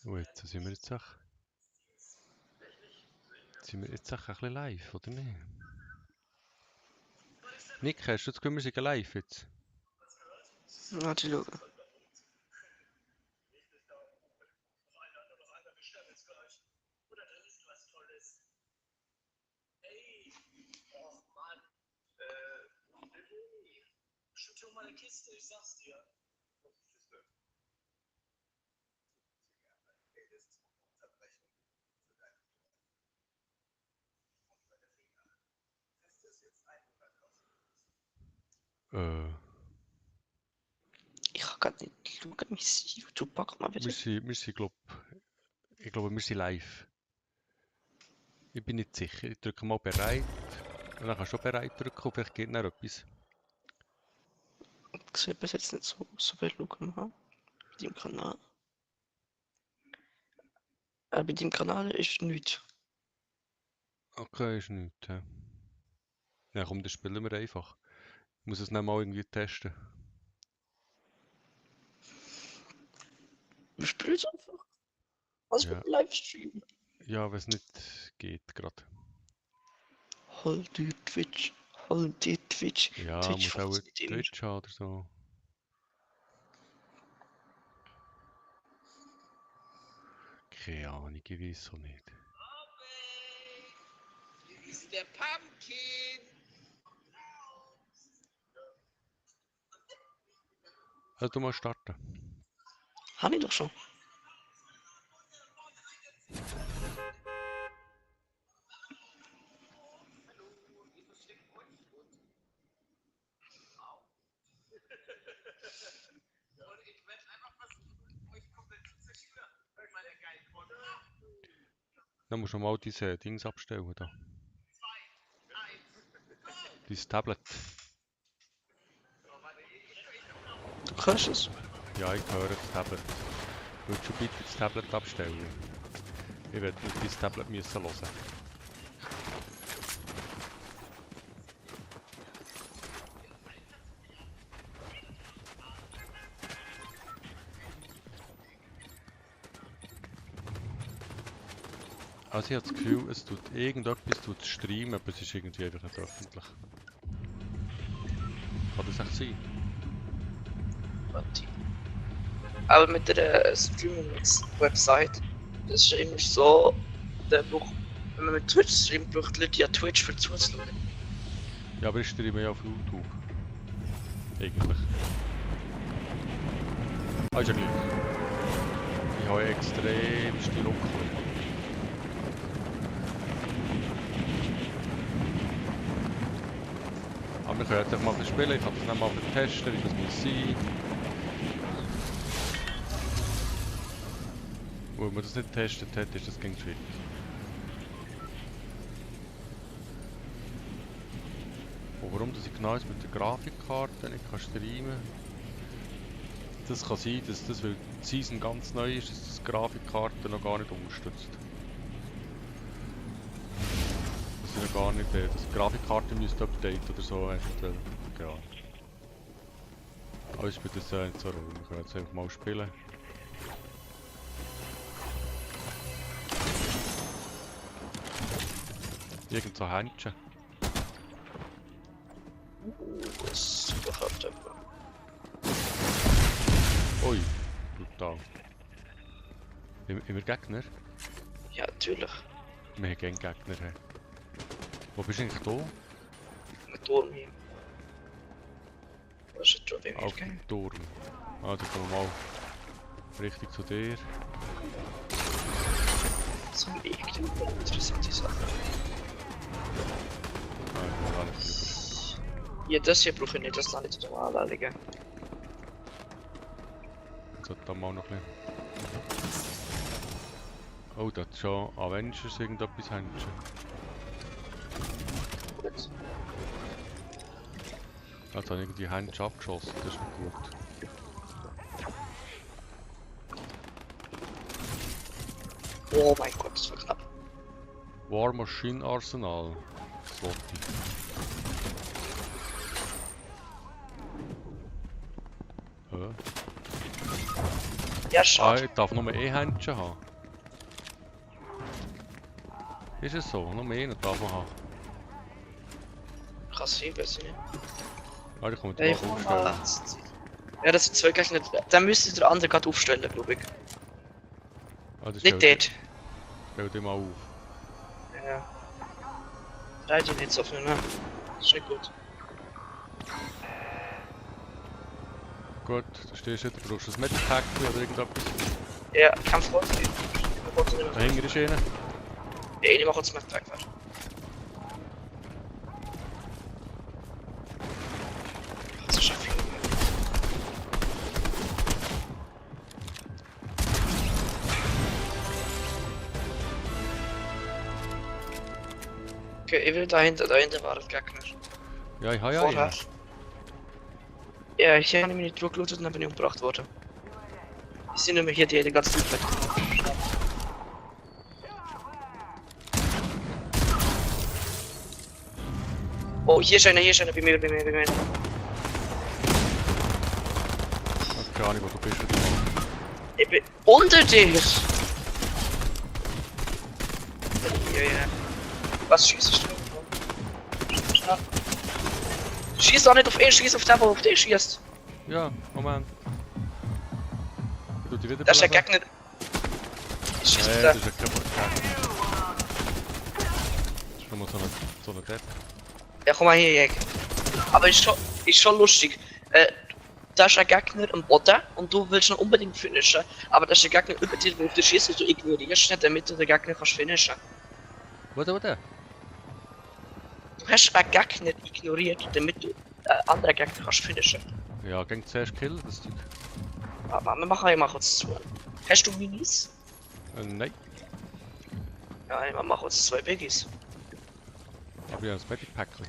Oh, jetzt sind wir jetzt auch... Sind wir jetzt auch ein bisschen live, oder nicht? Nick, hast du das Gefühl, wir sind live jetzt? Warte, schauen. Ich kann gerade nicht schauen, mein YouTube packt mal wieder. Wir sind glaub... Ich glaube, wir sind live. Ich bin nicht sicher. Ich drücke mal bereit. Und dann kannst du auch bereit drücken und vielleicht geht noch etwas. Ich sehe bis jetzt nicht so viel schauen haben. Bei deinem Kanal. Bei deinem Kanal ist nichts. Okay, ist nichts. Ja, komm, dann spielen wir einfach. Ich muss es nicht mal irgendwie testen. Wir spielen es einfach. Was Ja, mit dem Livestream? ja, wenn es nicht geht gerade. Halt die Twitch. Halt die Twitch. Ja, Twitch muss auch funktioniert immer. Twitch haben oder so. Keine Ahnung, ich weiß so nicht. Ist der Pumpkin? Also du mal starten. Habe ich doch schon. Und ich werde einfach versuchen, euch komplett zu zerstören. Mit meiner geilen Runde. Dann musst du mal diese Dings abstellen da. Dieses Tablet. Du kannst es. Ja, ich höre das Tablet. Würdest du bitte das Tablet abstellen? Ich werde nicht dieses Tablet müssen hören. Also ich habe das Gefühl, es tut irgendetwas streamen, aber es ist irgendwie einfach nicht öffentlich. Kann das echt sein? Warte. Aber mit der Streaming-Website, das ist immer so, wenn man mit Twitch streamt, braucht die Leute ja Twitch für zuzuschauen. Ja, aber ich streame ja auf YouTube. Eigentlich. Ah, ist ja gleich. Ich habe extremste Ruckler. Aber wir können jetzt einfach mal spielen, ich kann das nicht mal testen, wie das muss sein. Und wenn man das nicht getestet hat, ist das gegen schwierig. Und warum das ich genau jetzt mit der Grafikkarte nicht kann streamen kann, das kann sein, dass das, weil die Season ganz neu ist, dass die Grafikkarte noch gar nicht unterstützt. Dass sie noch gar nicht, dass die Grafikkarte müsste updaten oder so eventuell. Ja. Aber ich bin das nicht so rum. Wir können jetzt einfach mal spielen. Irgend so Händchen. Das überhaupt einfach. Ui, brutal. Haben wir Gegner? Ja, natürlich. Wir haben keinen Gegner. He. Wo bist du eigentlich da? Ein Turm hier. Das ist schon bei mir, Auf gell? dem Turm. Ah, dann kommen wir mal richtig zu dir. Das sind irgendwie interessante Sachen. Ah, ich bin gar nicht drüber. Ja, das hier brauche ich nicht, das lasse ich normal anlegen. Ich sollte da mal noch ein bisschen... Oh, da hat schon Avengers irgendetwas Händchen. Gut. Jetzt habe ich die Händchen abgeschossen, das ist nicht gut. Oh mein Gott, das war knapp. War Machine Arsenal. Das wollte ich. Hä? Ja, Ah, schade. ich darf nur E-Händchen haben. Ist es so? Nur einen darf man haben. Kann sein, weiß ich nicht. Ah, ich komme Ja, die ich Waage komme mal. aufstellen. Ja, das sind zwei Gegner. Dann müsste der andere gerade aufstellen, glaube ich. Ah, das Nicht dort. Stell dich mal auf. Ja. Drei die nicht so viel, ne? Das ist nicht gut. Gut, du stehst jetzt, du brauchst ein Medpack oder irgendetwas. Ja, Kampfrot. Da hinten ist einer. Ja, ich mach jetzt mit Back. Das ist schon viel. Okay, ich will dahinter war das Gegner. Ja, ich habe ja Vorher. einen. Ja, ich habe nämlich nicht durchgelootet und dann bin ich umgebracht worden. Ich sehe nämlich hier die ganze Zeit weg. Oh, hier ist einer, bei mir. Ich habe keine Ahnung, wo du bist. Ich bin unter dir! Ja, ja. Was schießt du? Schieß doch nicht auf ihn, schieß auf den, der auf dich schießt. Ja, Moment. Ich tu die wieder Das ist ein beleben. Gegner. Ich schieß auf Nee, das den. ist ja kein Gegner. Das ist nur so eine Depp. Ja, komm mal hier, Jäger. Aber ist schon lustig. Da ist ein Gegner am Boden und du willst ihn unbedingt finishen. Aber da ist ein Gegner über dir, der auf dich schießt und du ignorierst nicht, damit du den Gegner kannst finishen. Warte. Du hast einen Gegner ignoriert, damit du anderen Gegner kannst finishen. Ja, gegen zuerst Kill, das Zeug. Aber wir machen kurz zu. Hast du Minis? Nein, Ja, wir machen uns 2 Biggies. aber ich habe ein Medic-Päckchen.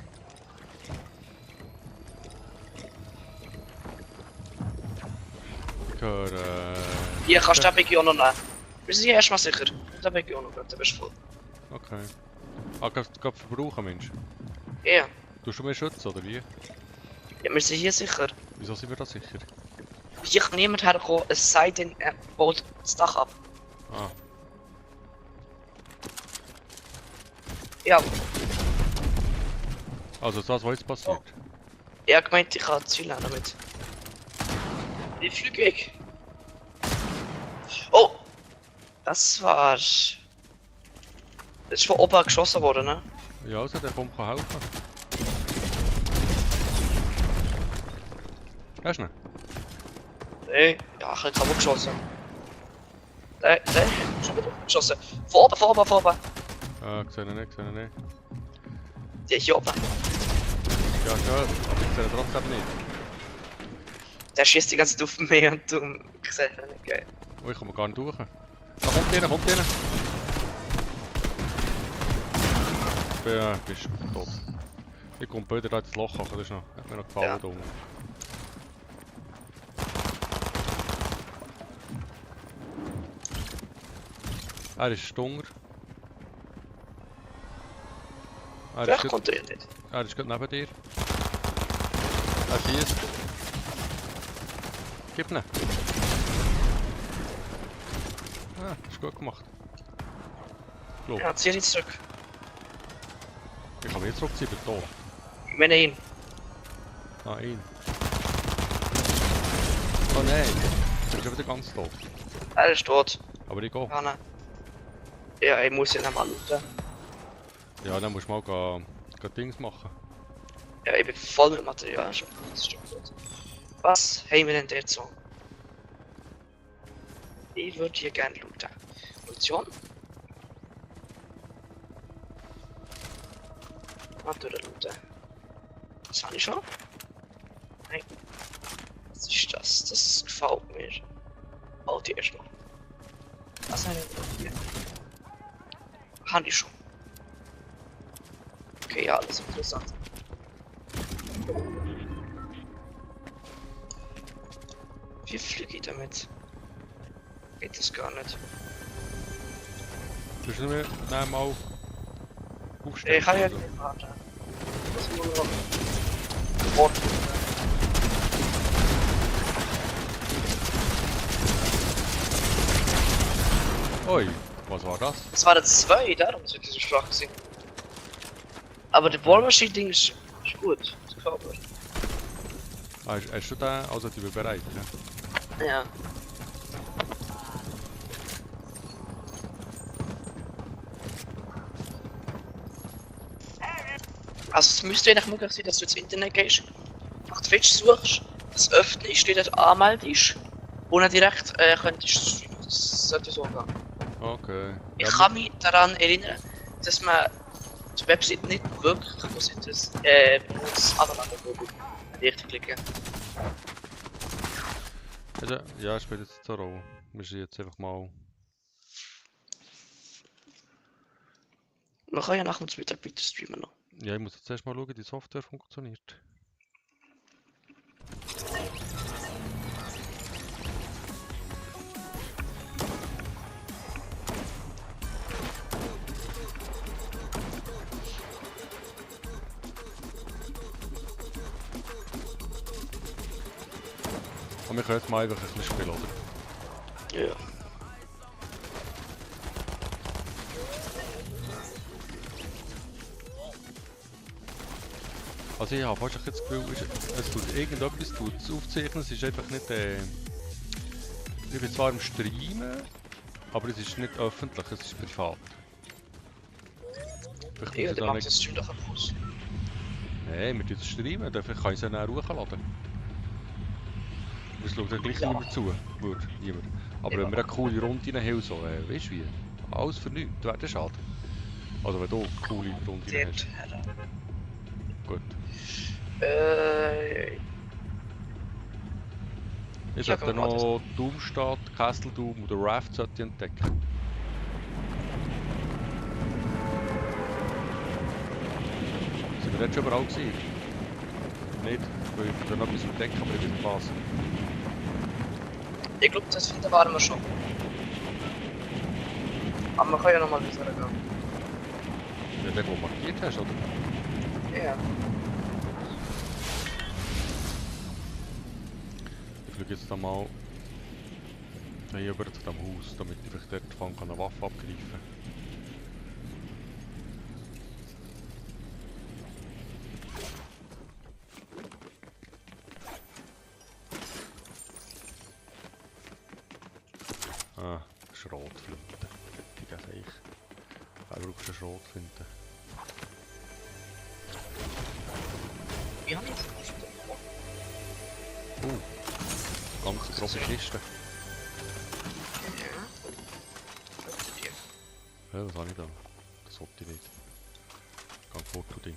Ich höre, Hier kannst du den Biggie auch noch nehmen. Wir sind hier erstmal sicher. Den Biggie auch noch, dann bist du voll. Okay. Ah, kannst du verbrauchen, Mensch? Ja, Tust du mehr Schutz, oder wie? ja, wir sind hier sicher. Wieso sind wir da sicher? Hier kann niemand herkommen, es sei denn, er baut das Dach ab. Ah, Ja, also das, was jetzt passiert. er gemeint, ich kann Ziele damit. Ich flieg weg. Oh! Das war... Das ist von oben geschossen worden, ne? Ja, also der Bomb kann helfen. Hast du ihn? Nee, ja, ich habe geschossen. Nee, schon wieder geschossen. Von oben. Sehe ihn nicht. Die hier oben. Ja, schon, aber ich sehe ihn trotzdem nicht. Der schießt die ganze Zeit auf mich und du siehst ihn nicht, geil. Oh, ich komme gar nicht durch. Da kommt einer. Bist tot. Ich komme wieder da ins Loch, das ist noch, hat mir noch gefallen Ja. da unten. Er ist stunger. Vielleicht kommt er nicht. Er ist gerade neben dir. Er schießt. Gib ihn. Ah, ist gut gemacht. Glaub. Ja, zieh dich zurück. Ich kann mich jetzt zurückziehen, bin tot. Ich meine ihn. Ah, ihn. Oh nein, ich bin schon wieder ganz tot. Er ist tot. Aber ich gehe. Ja, nein. Ja, ich muss ihn einmal looten. Ja, dann musst du mal Dings machen. Ja, ich bin voll mit Material schon. Das ist schon gut. Was haben wir denn dort so? Ich würde hier gerne looten. Munition? Natürlich looten. Was habe ich schon? Nein. Was ist das? Das gefällt mir. Oh, die erstmal. Was habe ich hier? Habe ich schon. Okay, ja, alles interessant. Wie fliege ich damit? Geht das gar nicht. Willst du mir dann mal aufstellen? Ich kann ja Also, nicht warten. Das muss nur noch Wort. Ui, was war das? Es waren 2, darum sind die so schwach gewesen. Aber der War Machine Ding ist gut. Das gefällt mir. Ah, hast du den? Also, die bin bereit, ja? Ja. Also es müsste eigentlich möglich sein, dass du ins Internet gehst, nach Twitch suchst, das öffnest, dir dort anmeldest und dann direkt könntest streamen. Das sollte so gehen. Okay. Ich kann mich daran erinnern, dass man die Website nicht wirklich muss anladen muss. Richtig klicken. Also, ja, spielt jetzt so eine Rolle. Wir sind jetzt einfach mal... Man kann ja nach dem Mittag weiter streamen noch. Ja, ich muss jetzt erst mal schauen, wie die Software funktioniert. Und wir können jetzt mal einfach ein bisschen spielen, oder? Ja. Also ich habe fast das Gefühl, es tut irgendetwas aufzeichnen, es ist einfach nicht... ich bin zwar im Streamen, aber es ist nicht öffentlich, es ist privat. Vielleicht Ja, muss ich der da macht nicht... das Stream doch einfach aus. Nein, wir tun es streamen, dafür kann ich es ja dann hochladen. Es schaut ja gleich Ja. niemand zu, würde niemand. Aber Ja. wenn wir eine coole Runde haben, so, weißt du wie? Alles für nichts, das wäre schade. Also wenn du eine coole Runde Dort hast. her. Gut. Ich Ja, sollte kann man noch Doomstadt, Castle Doom oder Raft sollte ich entdecken. Sind wir dort schon überall gewesen? Nicht? Weil ich will noch etwas entdecken, aber ich weiß nicht was. Ich glaube, das finden waren wir schon. Aber man kann ja nochmal weiter gehen. Ja, der, den du markiert hast, oder? Ja. Ich fliege jetzt da mal über zu dem Haus, damit ich vielleicht dort von eine Waffe abgreifen kann. Ah, Schrotflinte. Die geht ich. Da brauchst du eine Schrotflinte. Wie haben wir das nicht Ganz grobe Kiste. Ja, was habe ich da? Das wollte ich nicht. Gang Fotoding.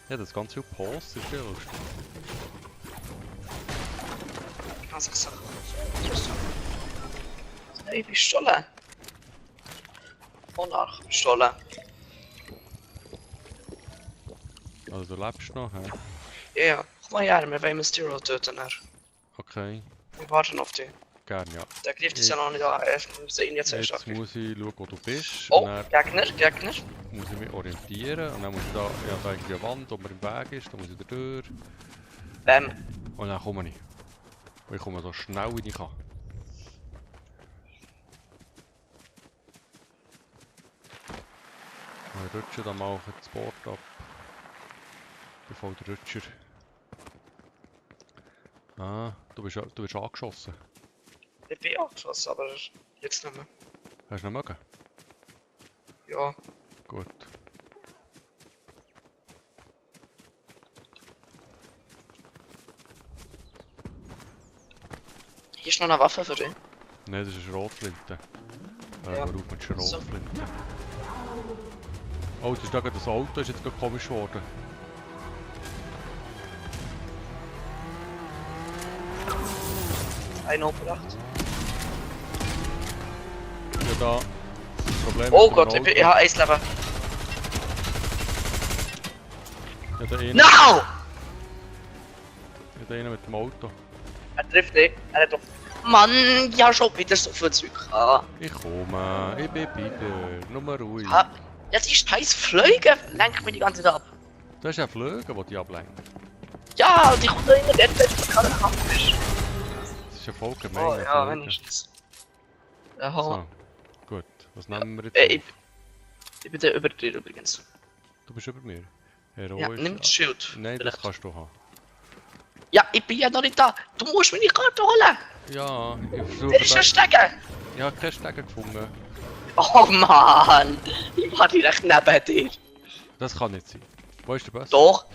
Ja, das ganz viel Post ist ja lustig. Also Sachen. Hey, Pistole. Monarch-Pistole. Also du lebst noch, hä? Ja, ja. Komm mal her, wir wollen Mysterio töten. Okay, Wir warten auf dich. gern ja. Der greift uns ja noch nicht an. Wir müssen ihn jetzt erst Jetzt angreifen. muss ich schauen, wo du bist. Oh, Und dann Gegner. muss ich mich orientieren. Und dann muss ich da, ja, da irgendwie eine Wand, ob man im Weg ist. Dann muss ich da durch. Bam. Und dann komme ich. Und ich komme so schnell wie ich kann. Und ich rutsche dann mal das Board ab. Bevor der Rutscher. Ah, du wirst angeschossen. Ich bin angeschossen, aber jetzt nicht mehr. Hast du nicht mögen? Ja. Gut. Hier ist noch eine Waffe für dich. Nein, das ist eine Schrotflinte. Ja. Hör mal auf mit Schrotflinte. Oh, das ist da gerade das Auto, ist jetzt gerade komisch geworden. Ein umgebracht. Ja, da. Das Problem Oh mit dem Gott, Auto. ich habe 1 Leben. Ja, der eine, No! ja, der eine mit dem Auto. Er trifft nicht. Er hat doch... Mann, ja schon wieder so viel Zeug. Ich komme, ich bin bei dir. Nur mal ruhig. Ja, jetzt ist scheiß Flüge. Lenk mich die ganze Zeit ab. Das ist ja Flüge, die dich ablenken. Ja, und ich komme da immer dort, wenn ich gerade Kampf ist. Das ist ja voll gemein. Oh ein ja, Flüge. wenigstens. Aha. So. Gut, was nehmen wir jetzt Ich, auf? ich bin der über dir übrigens. Du bist über mir. Ja, Heroisch. nimm das Schild. Nein, das vielleicht. kannst du haben. Ja, ich bin ja noch nicht da. Du musst meine Karte holen. Ja, ich Der versuche ist ein Stecken. Ich habe keine Stege gefunden. Oh Mann. Ich war direkt neben dir. Das kann nicht sein. Wo ist der Bus? Doch.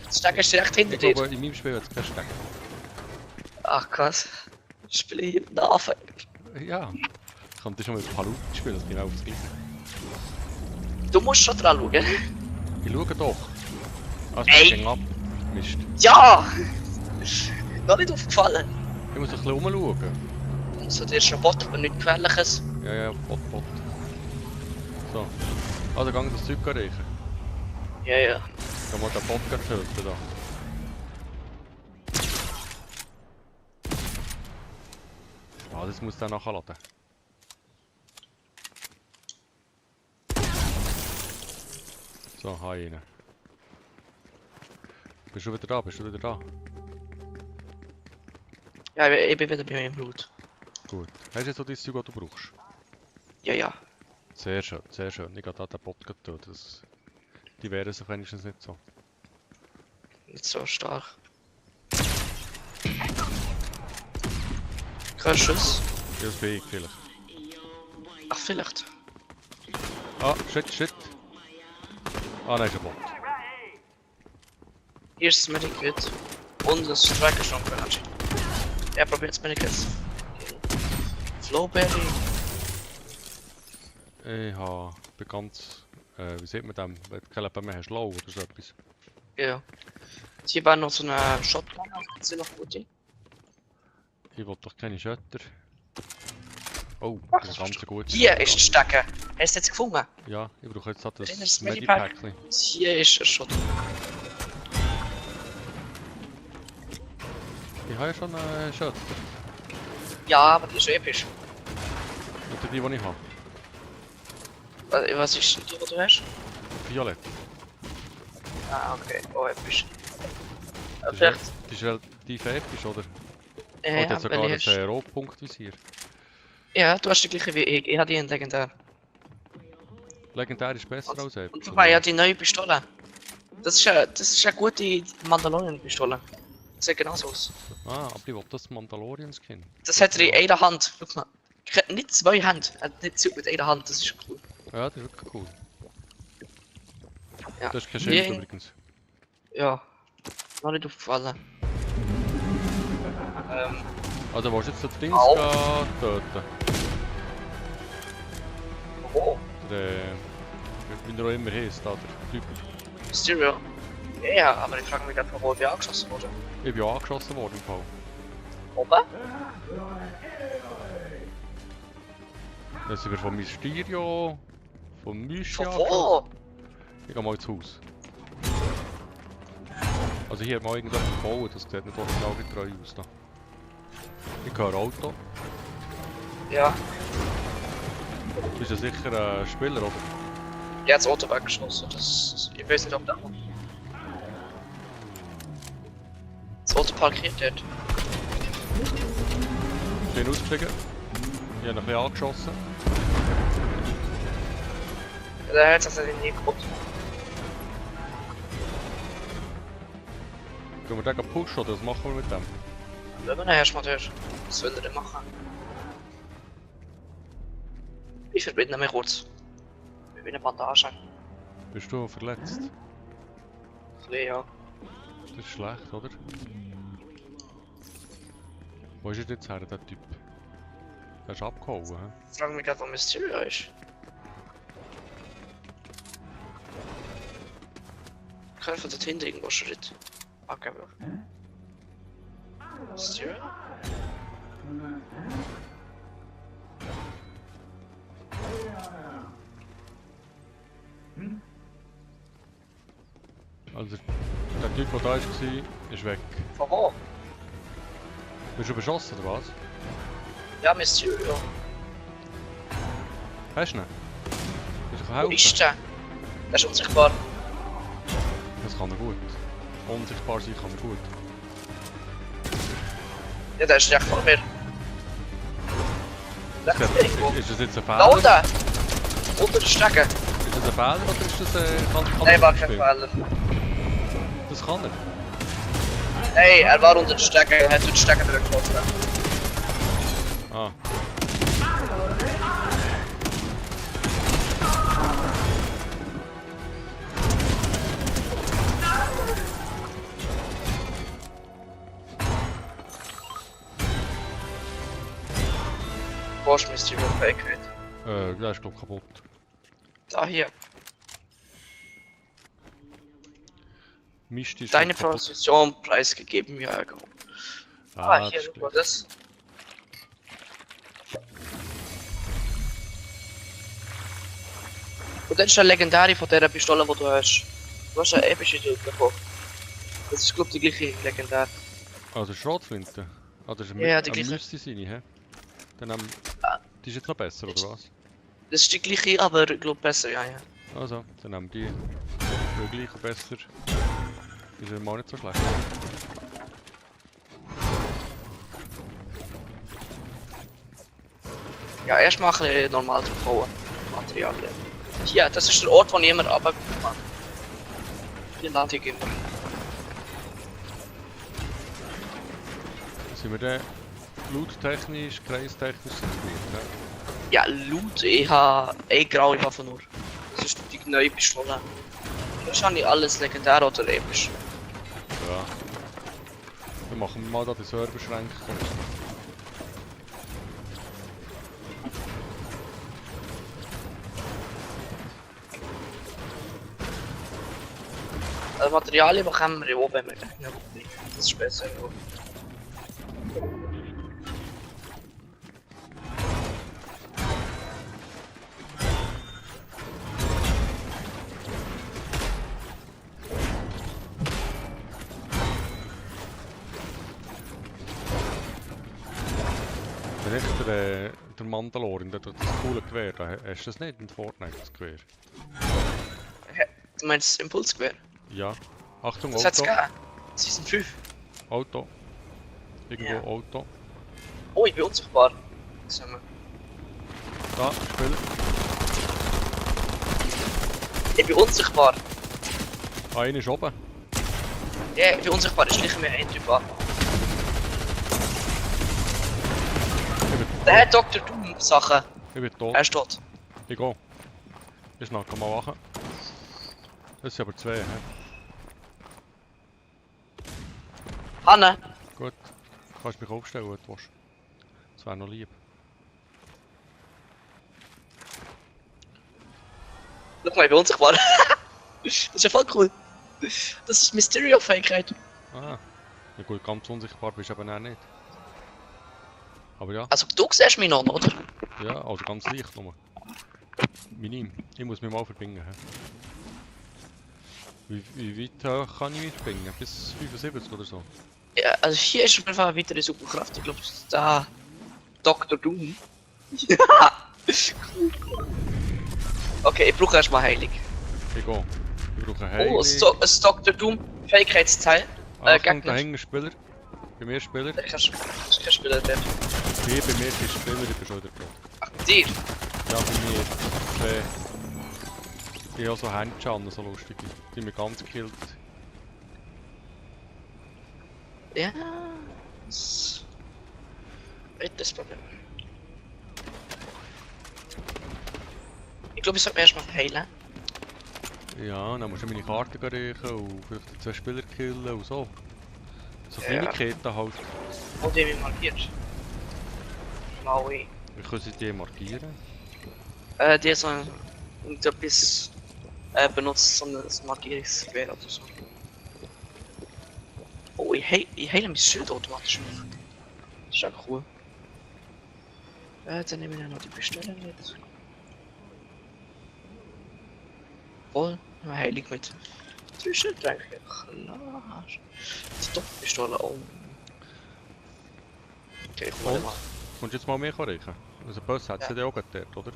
Das Stecken ist direkt hinter Ich dir. glaube, in meinem Spiel hat es keine Stege. Ach krass. Spiele ich im Anfang. Ja. Ich könnte schon mit Paluten spielen, das genau das gleiche. Du musst schon dran schauen. Ich schaue doch. Ah, Ey. es ging ab. Mist. Ja! Noch nicht aufgefallen. Ich muss ein bisschen rumschauen. So, der ist ein Bot, aber nichts Gefährliches. Ja, ja, Bot. So. Also, gang das Zeug reichen. Ja, ja. Geh mal den Bot töten da. Ah, das muss dann nachladen. So, habe ich ihn. Bist du wieder da? Bist du wieder da? Ja, ich bin wieder bei meinem Blut. Gut. Hast du jetzt so dein Zeug, was du brauchst? Ja, ja. Sehr schön, sehr schön. Ich habe da den Bot getötet. Die wären sich wenigstens nicht so. Nicht so stark. Kein Schuss. Ja, das bin ich vielleicht. Ach, vielleicht. Ah, shit. Ah, nein, ist ein Bot. Hier ist das Medikit. Und das Striker schon gehört. Ja, probiert das Medikit. Flowberry. Ich bin ganz... wie sieht man dem? Wenn du kein Leben mehr hast, low oder so etwas. Ja. Hier war noch so eine Shotgun, das sind noch gute. Ich will doch keine Schötter. Oh, Ach, das ist ganz gut. Hier ist das Stecken. Hast du es jetzt gefunden? Ja, ich brauche jetzt halt Das ist das das Medipack. Medipack. Hier ist ein Shotgun. Ich habe ja schon einen Schötter. Ja, aber die ist episch. Oder die, die ich habe. Was ist die, die du hast? Violett. Ah, okay. Oh, episch. Das ist, Vielleicht. die ist relativ episch, oder? Ja, Oh, die hat sogar weil ein ich hast... Rotpunktvisier. Ja, du hast die gleiche wie ich. Ich habe die in legendär. Legendär ist besser als episch. Und vorbei, ja, die neue Pistole. Das ist eine gute Mandalorian-Pistole. Das sieht genauso aus. Ah, aber ich will das Mandalorian-Skin. Das hat er in einer Hand. Schau mal. Nicht zwei Hände. Er hat nicht so mit einer Hand. Das ist cool. Ja, das ist wirklich cool. Ja. Das ist kein Schild Nee. übrigens. Ja. Noch nicht aufgefallen. Also, willst du jetzt das Ding Au. töten? Oh. Wie er auch immer heisst, da, der Typ. Mysterio. Ja, aber ich frage mich gerade, wo wir angeschossen wurden. Ich bin angeschossen worden im Fall. Oben? Dann sind wir von Mysterio, von Mystia. Von wo? Ich geh mal ins Haus. Also hier hat mal irgendwas gebaut, das sieht nicht original getreu aus da. Ich höre Auto. Ja. Du bist ja sicher ein Spieler, oder? Er hat das Auto weggeschossen. Ich weiß nicht, ob der. Das Auto parkiert dort. Ich bin ausgestiegen. Ich habe ihn ein bisschen angeschossen. Der hat sich nie kaputt. Gehen wir den pushen oder was machen wir mit dem? Wenn man erstmal durch. Was will er denn machen? Ich verbinde mich kurz. Ich bin eine Bandage. Bist du verletzt? Ein bisschen, ja. Das ist schlecht, oder? Wo ist er jetzt her, der Typ? Der ist abgehauen, hä? Ich frage mich gerade, wo Mysterio ist. Ich höre von dort hinten irgendwo Schritt. Okay, Bro. Mysterio? Also, der Typ, der da war, ist weg. Von wo? Bist du beschossen, oder was? Ja, Mysterio. Hast du ihn? Willst du Wo helfen? ist der? Der ist unsichtbar. Das kann er gut. Unsichtbar sein kann er gut. Ja, der ist direkt vor mir. Rechts Ist, irgendwo. ist das jetzt ein Da Fehler? unten! Unter der Strecke. Ist das ein Fehler oder ist das kann Nein, war das kein Spiel? Fehler. Das kann er. Nein, er war unter der Strecke, er hat durch die Strecke durchgeschossen. Ah. Wo ist Mystery of Fähigkeit? Der ist glaub kaputt. Da hier. Mist ist Deine kaputt. Position preisgegeben, ja, genau. Ah, hier, ist guck mal, gleich. das. Und das ist eine legendäre von dieser Pistole, die du hast. Du hast eine epische davon. Das ist, glaube ich, die gleiche legendär. Also Schrotflinte? Ah, das ist Ja, die gleiche. müsste sein, hä? Dann die ist jetzt noch besser, oder was? Das ist die gleiche, aber ich glaube besser, ja, ja. Also, dann nehmen die. Weil gleich und besser. Ist ja mal nicht so schlecht. Ja, erstmal ein bisschen normal drauf hauen. Materialien. Hier, das ist der Ort, wo niemand runtergekommen hat. Hier lande ich immer. Sind wir dann lauttechnisch, kreistechnisch gespielt, ne? Ja, Loot, ich habe eine graue Waffe nur. Das ist die neue Pistole. Wahrscheinlich alles legendär oder episch. Ja. Dann machen wir mal da die Serverschränke. Also Materialien bekommen wir ja auch, wenn wir Gegner bringen. Das ist besser. Ja. Wenn ich der Mandalorian, das coole Gewehr, da hast du das nicht in Fortnite, das Gewehr? Du meinst das Impulsgewehr? Ja. Achtung, Das hat's Auto. gegeben. Season 5. Auto. Irgendwo Ja. Auto. Oh, ich bin unsichtbar. Sag mal. Da, Spieler. Ich bin unsichtbar. Einer ist oben. Ja, ich bin unsichtbar. Ich schliche mir einen Typ an. Der hat Dr. Doom Sachen. Ich bin tot. Er ist tot. Ich gehe. Ich schnack mal wachen. Das sind aber zwei, hä? Hanne! Gut. Du kannst mich aufstellen, wenn du willst. Das wäre noch lieb. Schau mal, ich bin unsichtbar. Das ist ja voll cool. Das ist Mysterio-Fähigkeit. Ah. Ja gut, ganz unsichtbar bist du aber auch nicht. Aber ja, Also du siehst mich noch, oder? ja, also ganz leicht nur. Minim. Ich muss mich mal verbinden. Hä? Wie weit hoch kann ich mich verbinden? Bis 75 oder so? Ja, also hier ist auf jeden Fall eine weitere Superkraft. Ich glaube, da Dr. Doom. Ja! Okay, ich brauche erstmal Heilig. Ich gehe. Ich brauche eine Oh, ein Dr. Doom Fähigkeitsteil. Achtung, da Gegner. hängen Spieler. Bei mir Spieler. Ich kann kein Spieler dort. Hier bei mir ist Spieler, ich bin schon wieder tot. Ach, dir? Ja, bei mir. Ich habe so Handschatten, so lustige. Die mich ganz gekillt. Ja. Das ist das Problem. Ich glaube, ich sollte mir erstmal heilen. Ja, dann musst du meine Karte reichen und vielleicht die 2 Spieler killen und so. So Ja. Kleinigkeiten halt. Wo die mich markiert. Blaue. Wie können sie die markieren? Die hat so irgendetwas benutzt, so ein Markierungsgewehr oder so. Oh, ich heile mein Schild automatisch auf. Das ist ja cool. Dann nehme ich noch die Pistole mit. Voll, dann heile ich mit Zwischentränke. Klar. Die Doppelpistole, oh. Okay, ich hole Und? mal. Kommst du jetzt mal mehr reichen? Also Boss hat sie ja auch dort, oder?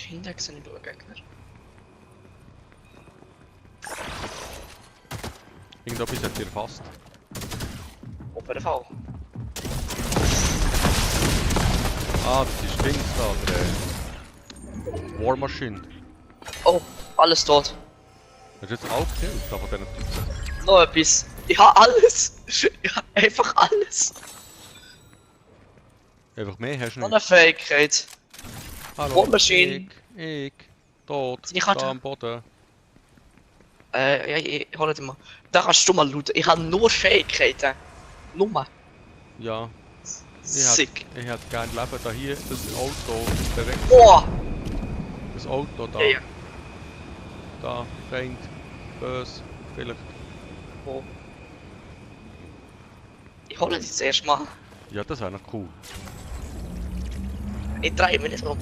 Hinter sehe ich einen Gegner. Irgendetwas hat dir erfasst. Auf jeden Fall. Ah, das ist Dings da, der War Machine. Oh, alles tot. Hast du jetzt auch gekillt, da von diesen Typen? Noch etwas. Ich hab alles. Ich hab einfach alles. Einfach mehr hast du Noch nicht. eine Fähigkeit. Hallo, War Machine. ich, tot, Seine Karte. da am Boden. Ja, ich hol dir mal. Da kannst du mal looten. Ich habe nur Fähigkeiten. Nummer. Ja, Sick. ich hätte gerne Leben da hier, das Auto, direkt Boah! das Auto da. Ja, ja. Da, Feind, böse, vielleicht. Wo? Ich hole dich zuerst mal. Ja, das wäre noch cool. Ich drehe mich nicht um.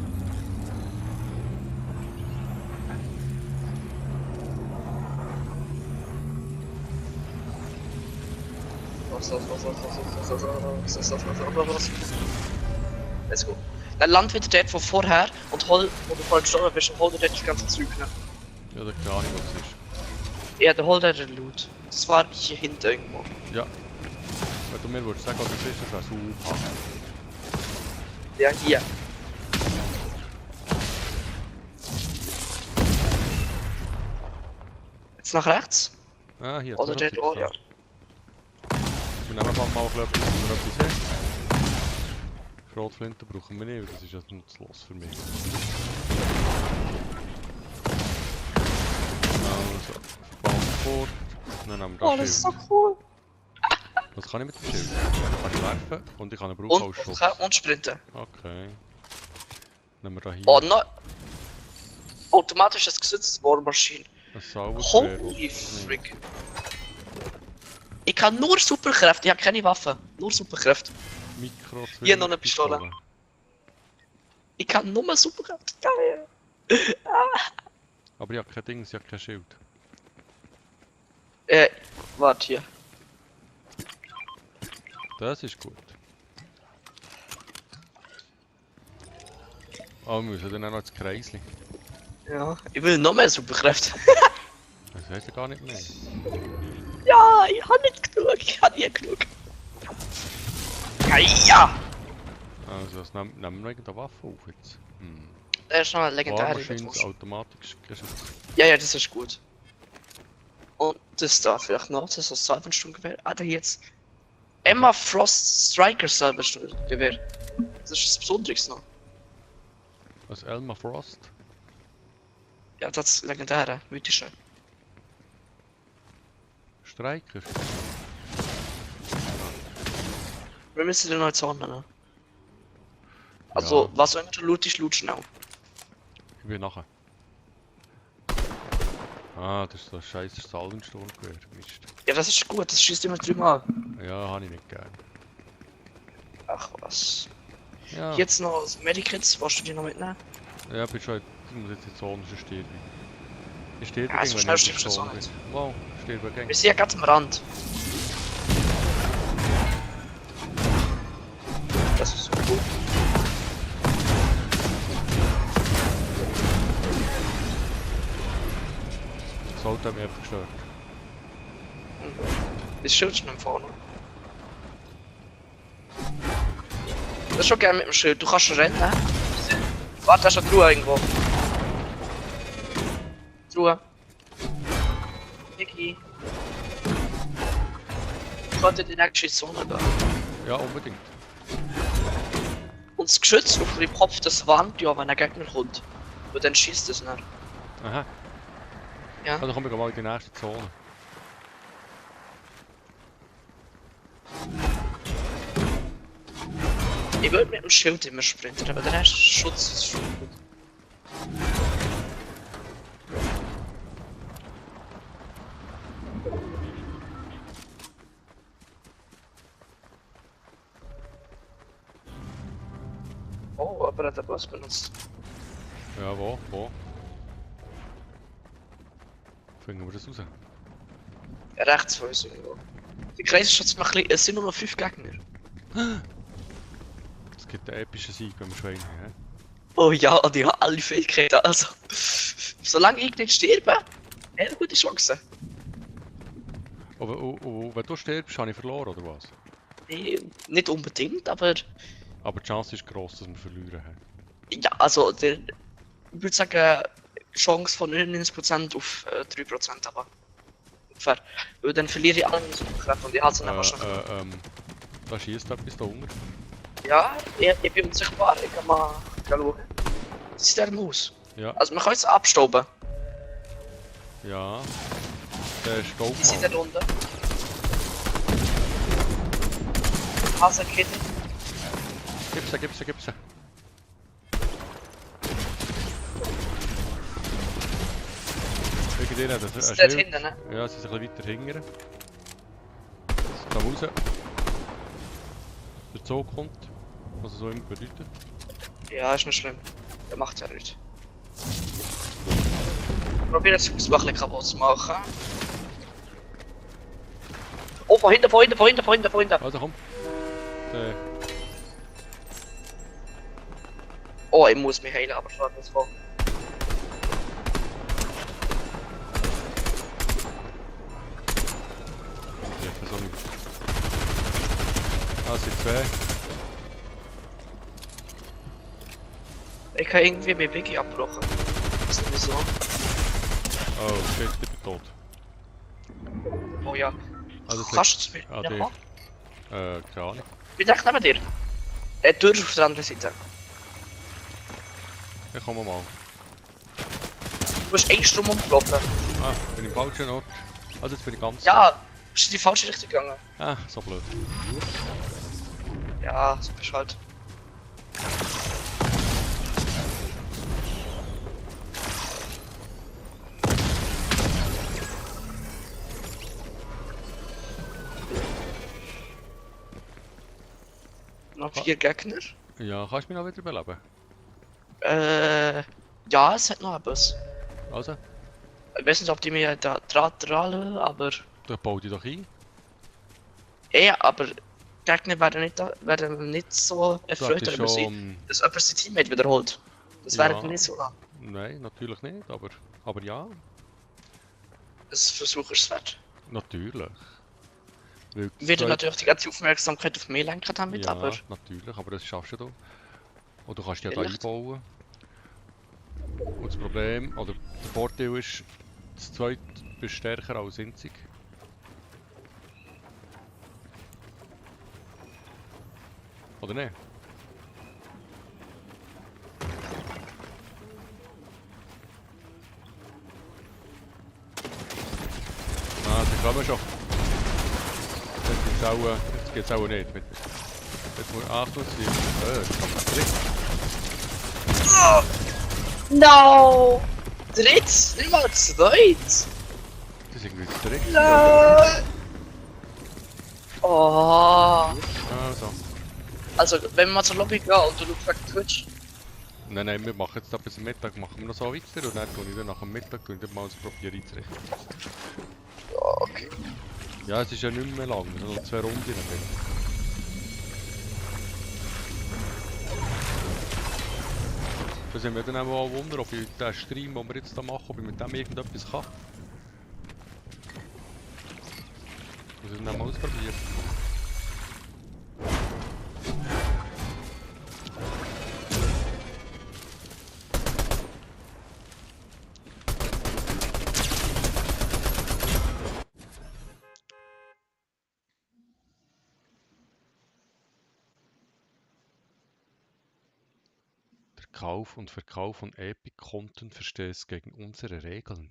Let's go. Dann land wieder dort von vorher und hol, wo du vorhin gestorben bist, und hol dir dort das ganze Zeug. Ne? Ja, da keine Ahnung, was es ist. Ja, dann hol dir den Loot. Das war hier hinten irgendwo. Ja. Wenn du mir würdest sagen, was es ist, das wäre super. Ja, hier. Jetzt nach rechts? Ah, hier. Oder das dort oben? Ja. Wir nehmen einfach mal etwas, wenn wir etwas haben. Schrotflinte brauchen wir nicht, weil das ist ja nutzlos für mich. Also, Baum fort. Dann nehmen wir Oh, das das ist Schild. so cool. Was kann ich mit dem Schild? Kann ich werfen und ich kann ihn brauchen als Schutz. Und sprinten. Okay. Nehmen wir da hier Oh, no. Automatisches Gesetz War Machine. ein Sauber. Holy frick. Ich kann nur Superkräfte, ich habe keine Waffe. Nur Superkräfte. Mikro, Hier noch eine Pistole. Ich kann nur Superkräfte. Geil. Aber ich habe kein Ding, ich habe kein Schild. Warte hier. Das ist gut. Aber wir müssen dann auch noch das Kreisli. Ja, ich will noch mehr Superkräfte. Das heisst ja gar nicht mehr. Ja, ich habe nicht genug, ich habe nie genug. Ja! Also, das nehmen wir noch irgendeine Waffe auf jetzt. Der ist noch ein War legendärer. Machines automatisch geschützt. Ja, ja, das ist gut. Und das da vielleicht noch, das ist das Salbensturmgewehr. Ah, da jetzt. Emma Frost Striker Salbensturmgewehr. Das ist das Besonderste noch. Was Elma Frost? Ja, das ist legendäre, mythische. Streiker? Wir müssen den noch Zahn nennen. Also, Ja. was auch immer du lootest, loot schnell. Ich bin nachher. Ah, das ist so ein scheiß Salvensturmgewehr. Mist. Ja, das ist gut, das schießt immer dreimal. Ja, habe ich nicht gern. Ach was. Ja, Jetzt noch das Medikits, willst du die noch mitnehmen? ja, bin schon. Ich muss jetzt in die Zone, sonst stirb ich. Ich stirb Ja, so wenn schnell ich in die stirbst du Zone so nicht. bin. Wow, stirb Wir gegen. sind ja ganz am Rand. Das ist so gut. Das Auto hat mich einfach gestört. Das Schild schon vorne. Das ist schon gerne mit dem Schild. Du kannst schon rennen, ne? Warte, da ist eine Truhe irgendwo. Truhe. Niki. Ich konnte in die nächste Zone gehen. Ja, unbedingt. Und das Geschütz auf dem Kopf, das warnt ja, wenn ein Gegner kommt. Und dann schießt es nicht. Aha. Ja. Also kommen wir mal in die nächste Zone. Ich würde mit dem Schild immer sprinten, aber der Rest Schutz ist schon gut. Oh, aber er hat den Boss benutzt. Ja, wo? Wo? Finden wir das raus? Ja, rechts von uns irgendwo. Die Kreise schaut mal ein bisschen, es sind nur noch 5 Gegner. Es gibt einen epischen Sieg, wenn wir schweinen. He? Oh ja, und ich habe alle Fähigkeiten, also. Solange ich nicht sterbe, eine gute Chance. Und wenn du stirbst, habe ich verloren, oder was? Nee, nicht unbedingt, aber Aber die Chance ist gross, dass wir verlieren haben. Ja, also, ich würde sagen, Chance von 99% auf 3%, aber ungefähr. Weil dann verliere ich alle meine Superkräfte und ich habe sie dann schon. Da schießt etwas da unten. Ja, ich bin unsichtbar, ich kann mal schauen. Das ist der Maus. Ja, Also, man kann es abstauben. ja. Der Staub Die sind mal. da unten. Hasenkette. Gib's. Wegen denen, das Das ist ist dort hinten, ne? Ja, sie sind ein bisschen weiter hinten. Da raus. Der Zug kommt. Was es so immer bedeutet. Ja, ist nicht schlimm. Der macht ja nichts. Probier das Haus mal ein bisschen kaputt zu machen. Oh, von hinten. Also komm. Der, Oh, ich muss mich heilen, aber schade, das war. ja, so nicht. Ah, es sind zwei. Ich kann irgendwie mein Wiki abbrochen. Das ist nicht so. Oh, shit, ich bin tot. Oh ja. Also es Kannst du es mir Ah, ja, der. machen? Keine Ahnung. Bin direkt neben dir. Tür auf der anderen Seite. Ich komme mal. Du bist ein Strom umgelaufen. Ah, bin im falschen Ort. Also jetzt bin ich ganz... Ja, bist in die falsche Richtung gegangen. Ah, so blöd. Ja, so bist du halt. Noch 4 Gegner. Ja, kannst du mich noch wieder beleben? Ja, es hat noch etwas. Also, Ich weiß nicht, ob die mir da dran aber. dann bau dich doch ein. Ja, aber die Gegner werden nicht so Du erfreut hattest darüber sein, schon... dass jemand sein Teammate wiederholt. Das Ja. wäre nicht so lang. Nein, natürlich nicht, aber ja, Das Versuch ist es wert. natürlich. Weil Ich werde das natürlich die ganze Aufmerksamkeit auf mich lenken damit, ja, aber. natürlich, aber das schaffst du. Oder du kannst dich ja da Vielleicht. einbauen. Und das Problem, oder der Vorteil ist, das zweite bist stärker als einzig. Oder nicht? Ah, sie kommen schon. Jetzt geht's auch nicht. Jetzt muss Achtung sein. Jetzt kommt der dritte. No! Dritt? Nicht mal zweit! Das ist irgendwie das dritte. Nein! Oh! Also. Also, wenn wir mal zur Lobby gehen und du schaust wegen Twitch. Nein, wir machen jetzt bis zum Mittag machen wir noch so weiter und dann tue ich dann nach dem Mittag mal probieren einzurichten. Ja, okay. Ja, es ist ja nicht mehr lang, es sind noch 2 Runden drin. Da sind wir dann auch wundern, ob ich den Stream, den wir jetzt da machen, ob ich mit dem irgendetwas kann. Muss ich dann mal ausprobieren. Kauf und Verkauf von Epic-Konten verstößt gegen unsere Regeln.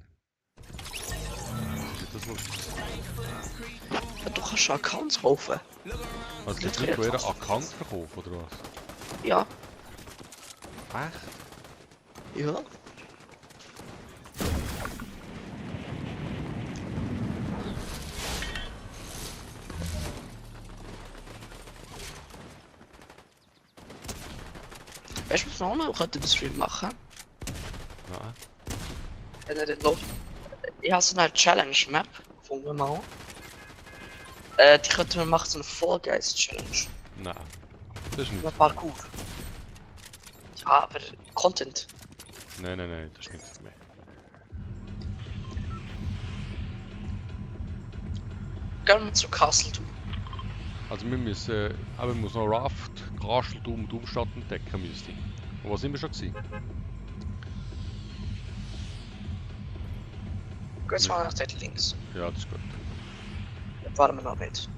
Das lustig. Ja, du kannst schon Accounts kaufen. Also gibt es nicht ihren Account verkaufen oder was? Ja. Echt? Ja. Weißt du, was wir auch noch den Stream machen? Nein. Wenn er den läuft. Ich habe so eine Challenge-Map gefunden mal. Die könnten wir machen, so eine Fall Guys Challenge. Nein. Das ist nicht. Mit Parkour. Ja, aber Content. Nein, das ist nichts für mich. Gehen wir zu Castle. Also wir müssen, aber man muss noch Raft Kasteltum und Umstadt entdecken müsste. Und wo sind wir schon gewesen? Geh jetzt mal nach dort links. Ja, das ist gut. Dann fahren wir noch nicht.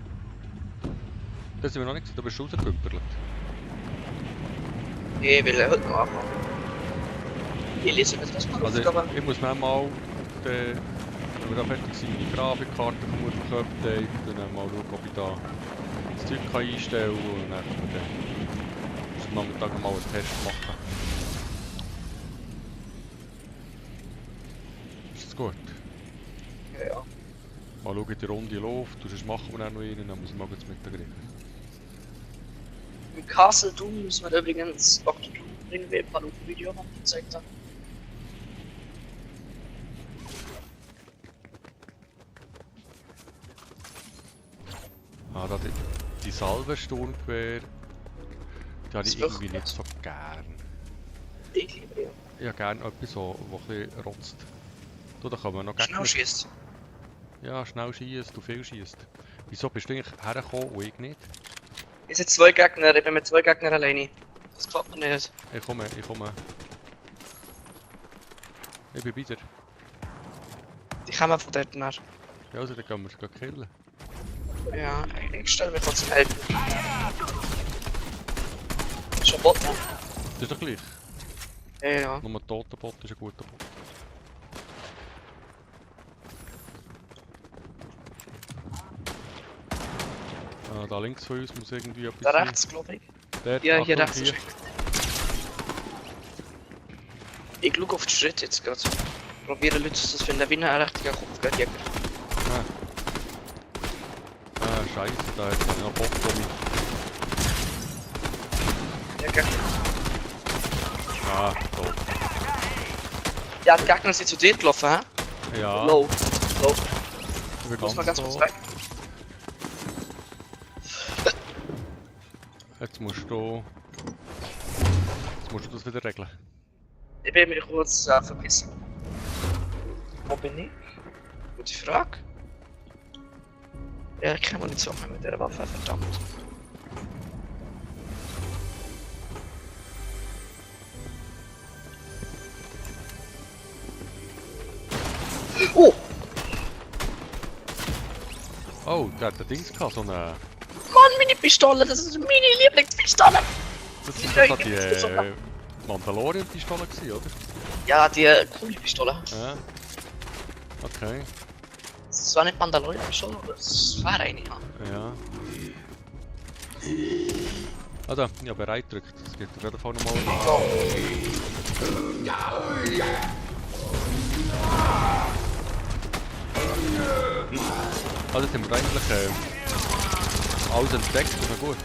Das sind wir noch nicht gewesen, da bist du rausgekümpert. Ich will heute noch anfangen. Ich lese mir das mal Also Aufgabe. ich muss manchmal, wenn wir da fertig sind, meine Grafikkarte vermutlich updaten, dann mal schauen, ob ich da das Zeug kann einstellen kann und dann können wir dann am Nachmittag mal einen Test machen. Ist das gut? Ja. Mal schauen, wie die Runde läuft, sonst machen wir dann noch einen, dann muss ich mal kurz Mittag reden. Im Castle Doom müssen wir übrigens Dr. Doom bringen, wir ein paar Video haben gezeigt haben. Ah, da die Salvensturmgewehr, die habe Das ich ist irgendwie wirklich nicht so gern. Ich liebe ja. Ich habe gerne etwas, so, was ein bisschen rotzt. Da kann man noch Schnell schießt. Ja, schnell schießt, du viel schießt. Wieso bist du eigentlich hergekommen und ich nicht? Es sind 2 Gegner, ich bin mit 2 Gegnern alleine. Das gefällt mir nicht. Ich komme. Ich bin bei dir. Die kommen von dort nach. Ja, also dann können wir sie killen. Ja, ich stelle mir trotzdem helfen. Schon Bot, ne? Das ist doch gleich. Ja. Nur ein toter Bot ist ein guter Bot. Ah, da links von uns muss irgendwie etwas Da sein. rechts, glaube ich. Dort, Ja, hier Achtung, rechts. Ich schaue auf den Schritt jetzt gerade. Probiere Leute das finden, wie ein richtiger Kopfgeldjäger. Scheiße, da hat es noch Bock von mir. Ja, Gegner. Ah, tot. Ja, die Gegner sind zu dir gelaufen, hä? Ja, Low. ich bin Muss mal ganz kurz da. weg. Jetzt musst du das wieder regeln. Ich bin mich kurz verbissen. Wo bin ich? Gute Frage. Ja, ich kann Munition mehr mit der Waffe, verdammt. Oh! Oh, der hat ein Dings gehabt, so eine... Mann, meine Pistole, das ist meine Lieblingspistole! Das Die ist neue doch die Pistole. Mandalorian-Pistole gewesen, oder? Ja, die coole Pistole. Ja. Okay, Das war nicht Mandalorian-Pistole, aber das war eine, ja. ja. Also, ja, bereit drückt. Das geht auf jeden Fall nochmal. Also, jetzt haben wir eigentlich alles entdeckt, das ist gut.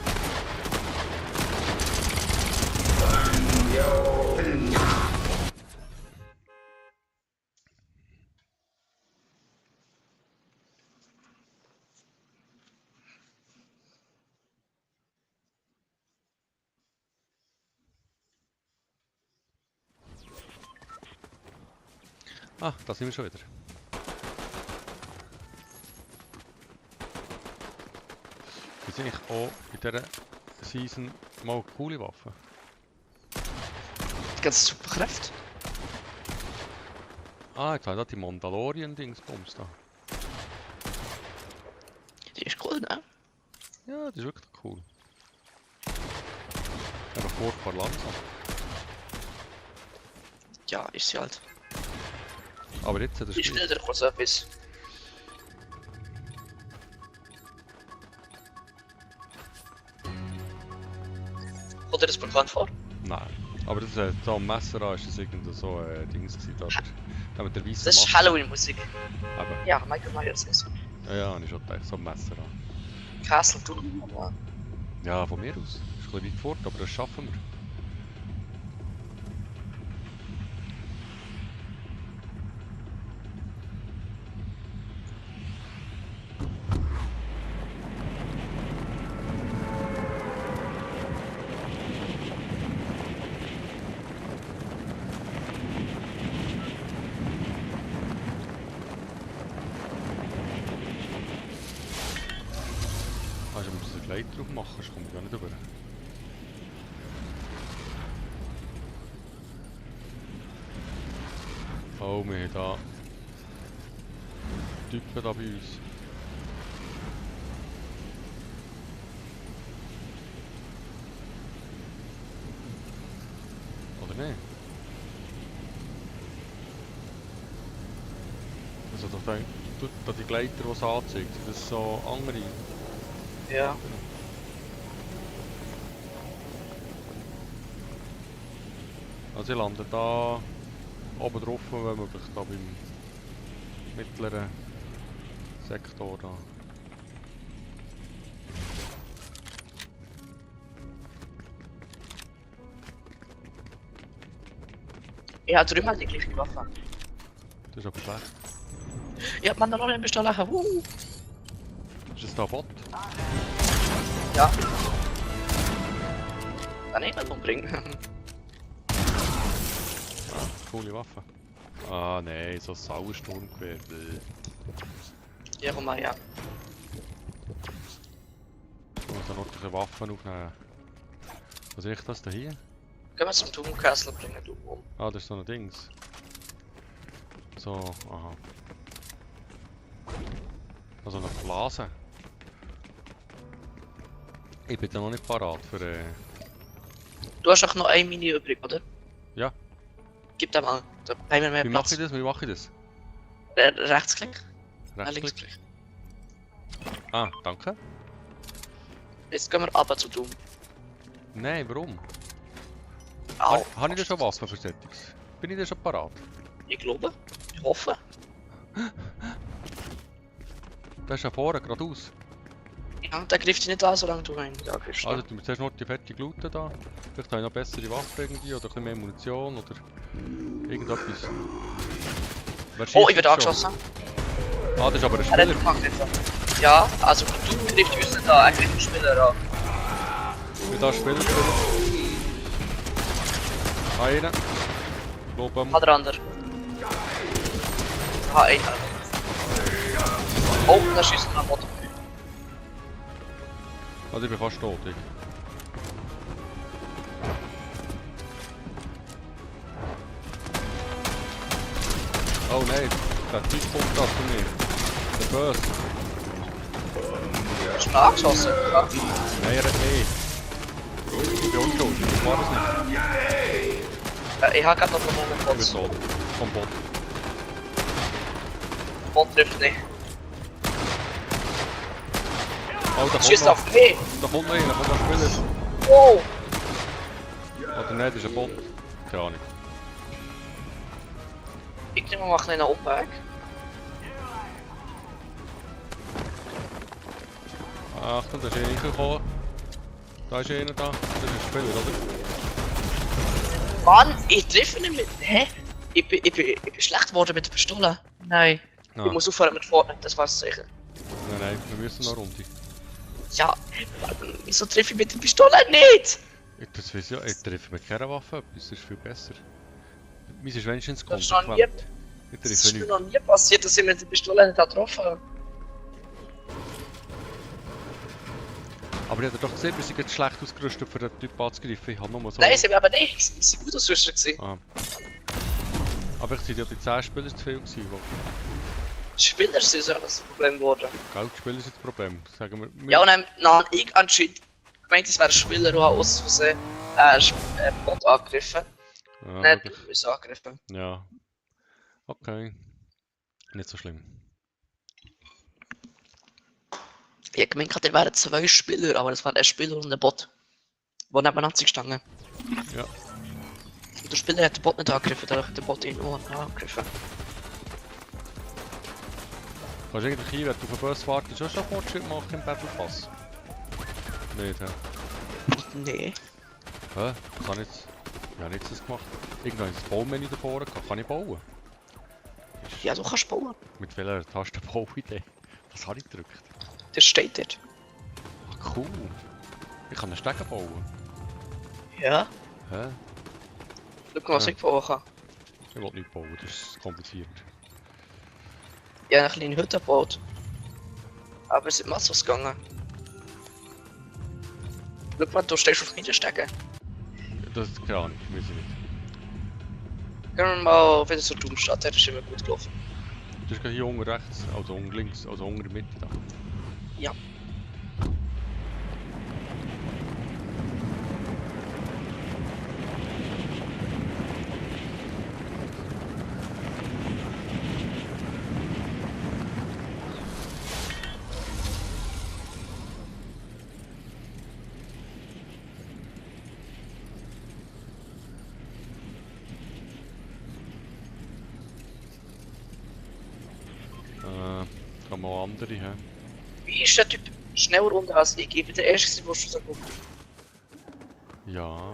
Ah, da sind wir schon wieder. Das sind eigentlich auch in dieser Season mal coole Waffen. Die ganze Superkräfte. Ah, jetzt haben wir da die Mandalorian-Dingsbums da. Die ist cool, ne? Ja, das ist wirklich cool. Aber furchtbar langsam. Ja, ist sie halt. Aber jetzt hat es Ich stelle dir kurz etwas. Kommt dir das bekannt vor? Nein. Aber das so am Messer an ist das irgend so Dings gewesen, da mit der weißen Das ist Maske. Halloween-Musik. Eben. Ja, Michael Myers Musik. Ja, habe ich schon gedacht, so am Messer an. Castle Doom. Aber Ja, von mir aus. Ist ein bisschen weit fort, aber das schaffen wir. Also, wir müssen ein Gleit drauf machen, sonst kommt gar nicht rüber. Oh, wir haben da Typen da bei uns. Oder nicht? Also da die Gleiter, die es anzeigt, sind das so andere? Ja. Also ich lande da oben drauf, wenn möglich, da beim mittleren Sektor da. Ja, drüben hat die gleiche Waffe. Das ist aber schlecht. Ja, Mandalorian bestellen. Ist das da ein Bot? Ja. Dann nicht umbringen. Ah, coole Waffe. Ah nein, so ein Sauersturmgewehr. Ja, komm mal, ja. Ich muss dann noch die Waffen aufnehmen. Was ist das da hier? Können wir zum Doom Castle bringen, du. Ah, das ist so ein Dings. So, aha. Also eine Blase. Ich bin da noch nicht parat für Du hast auch noch eine Mini übrig, oder? Ja. Gib da mal. Da haben wir mehr Wie Platz. mache ich das? Wie mache ich das? Rechtsklick. Rechtsklick? Linksklick. Ah, danke. Jetzt gehen wir aber zu Doom. Nein, warum? Au. Habe ich da schon Waffen für Settings? Bin ich da schon parat? Ich glaube. Ich hoffe. Das ist ja vorne, geradeaus. Ja, der greift dich nicht an, solange du ihn angreifst. Also, du zuerst noch die fette Looten da. Vielleicht habe ich noch bessere Waffen irgendwie oder ein bisschen mehr Munition oder irgendetwas. Wer schießt Oh, ich werde jetzt schon? angeschossen. Ah, das ist aber ein Er hat Spieler. gemacht jetzt. Ja, also du greift uns nicht an, er greift den Spieler an. Wie da Spieler drin? Einer. Loben. Hat der andere. Ah, einer. Oh, da schießt er am Motor. Also ich bin fast tot. Ich. Oh nein, der Typ kommt da zu mir. Der Böse. Hast du ihn angeschossen? Ja. Nein, er hat nicht. Ich bin unschuldig, ich war es nicht. Ich habe gerade noch einen Moment Ich bin kurz. tot. Vom Bot. Der Bot trifft nicht. Oh, da kommt Schießt noch. auf mich! Da kommt noch einer, da kommt noch ein Spieler. Wow! Oder nein, das ist ein Bot. Keine Ahnung. Ich nehme mal einen Umweg. Achtung, da ist einer reingekommen. Da ist einer da. Das ist ein Spieler, oder? Mann, ich treffe nicht mit. Hä? Ich bin schlecht geworden mit der Pistole. Nein. Ah. Ich muss aufhören mit Fortnite, das war's sicher. Nein, nein, wir müssen noch eine Runde. Ja, wieso treffe ich mit der Pistole nicht? Das weiß ich ja, ich treffe mit keiner Waffe etwas, das ist viel besser. Meins ist wenigstens Das ist noch nie, konsequent. Ich das ist treffe mir nicht. noch nie passiert, dass ich mit der Pistole nicht getroffen habe. Aber ich habe doch gesehen, wir sind jetzt schlecht ausgerüstet für den Typ anzugreifen. Ich habe nur so... Nein, sie haben aber nicht. Sie sind gut ausgerüstet gewesen. Ah. Aber ich sind ja die 10 Spieler zu viel gewesen, wo... Die Spieler sind so das Problem geworden. Gell, die Spieler sind das Problem, sagen wir. Ja, und dann ich anscheinend gemeint, es wäre ein Spieler, der aus Versehen Bot angegriffen. Ja, Nicht, wirklich. du bist angegriffen. Ja. Okay. Nicht so schlimm. Ich habe gemeint, da wären 2 Spieler, aber das war ein Spieler und ein Bot. Die nebeneinander gestanden. Ja. Und der Spieler hat den Bot nicht angegriffen, der hat den Bot ihn nur angegriffen. Kannst du eigentlich hier, wenn du auf den Bus wartest, schon Fortschritt machen im Battle Pass? Nicht, hä? Nee. Hä? Was habe ich jetzt? Wie habe ich jetzt das gemacht? Irgendwann ist das Baumenü da vorne gehabt. Kann ich bauen? Ja, du kannst bauen. Mit welcher Taste Bauidee? Was habe ich gedrückt? Das steht dort. Ach cool. Ich kann einen Stegen bauen. Ja. Hä? Schau mal, was Ja. ich bauen kann. Ich will nicht bauen, das ist kompliziert. Ich habe eine kleine Hütte gebaut. Aber es ist Massas gegangen. Schau mal, du stehst auf Niederstecken. Das ist keine Ahnung, weiß ich nicht. Gehen wir mal wieder zur Domstadt, der ist immer gut gelaufen. Das ist gerade hier unten rechts, also unten links, also unten in der Mitte da. Ja. Kann mal andere, hä? Wie ist der Typ schneller runter als ich? Ich bin der Erste, der schon so gut. Ja,